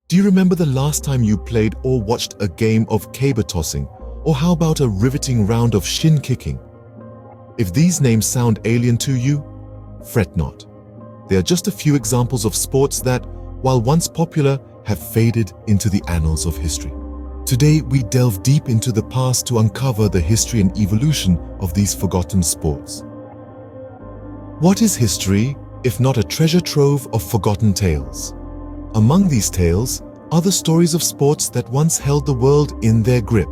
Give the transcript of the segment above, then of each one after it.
Do you remember the last time you played or watched a game of caber tossing? Or how about a riveting round of shin kicking? If these names sound alien to you, fret not. They are just a few examples of sports that, while once popular, have faded into the annals of history. Today, we delve deep into the past to uncover the history and evolution of these forgotten sports. What is history, if not a treasure trove of forgotten tales? Among these tales are the stories of sports that once held the world in their grip.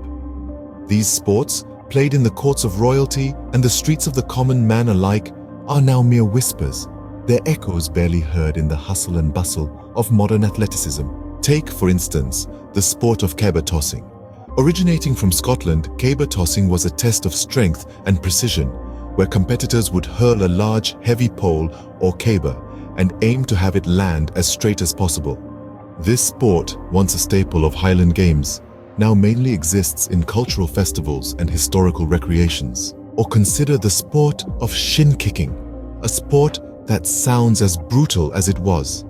These sports, played in the courts of royalty and the streets of the common man alike, are now mere whispers, their echoes barely heard in the hustle and bustle of modern athleticism. Take, for instance, the sport of caber tossing. Originating from Scotland, caber tossing was a test of strength and precision, where competitors would hurl a large, heavy pole or caber and aim to have it land as straight as possible. This sport, once a staple of Highland Games, now mainly exists in cultural festivals and historical recreations. Or consider the sport of shin kicking, a sport that sounds as brutal as it was.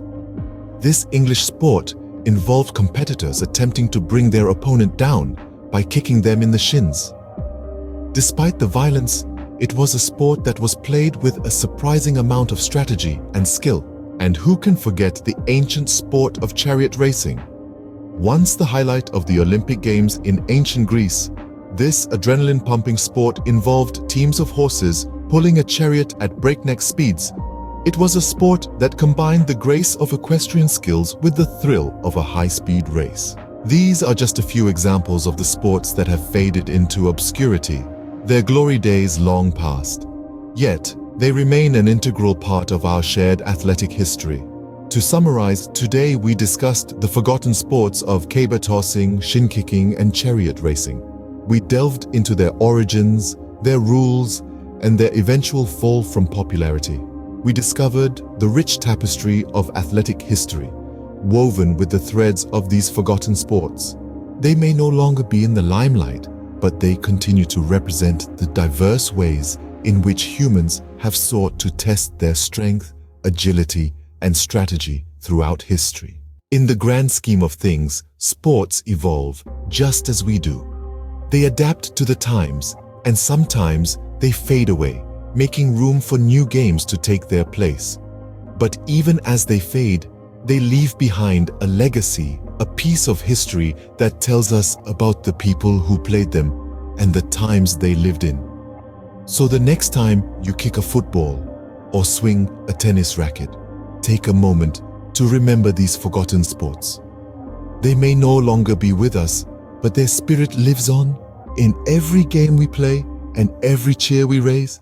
This English sport involved competitors attempting to bring their opponent down by kicking them in the shins. Despite the violence, it was a sport that was played with a surprising amount of strategy and skill. And who can forget the ancient sport of chariot racing? Once the highlight of the Olympic Games in ancient Greece, this adrenaline-pumping sport involved teams of horses pulling a chariot at breakneck speeds. It was a sport that combined the grace of equestrian skills with the thrill of a high-speed race. These are just a few examples of the sports that have faded into obscurity, their glory days long past. Yet, they remain an integral part of our shared athletic history. To summarize, today we discussed the forgotten sports of caber tossing, shin kicking, and chariot racing. We delved into their origins, their rules, and their eventual fall from popularity. We discovered the rich tapestry of athletic history, woven with the threads of these forgotten sports. They may no longer be in the limelight, but they continue to represent the diverse ways in which humans have sought to test their strength, agility, and strategy throughout history. In the grand scheme of things, sports evolve just as we do. They adapt to the times, and sometimes they fade away, making room for new games to take their place. But even as they fade, they leave behind a legacy, a piece of history that tells us about the people who played them and the times they lived in. So the next time you kick a football or swing a tennis racket, take a moment to remember these forgotten sports. They may no longer be with us, but their spirit lives on in every game we play and every cheer we raise.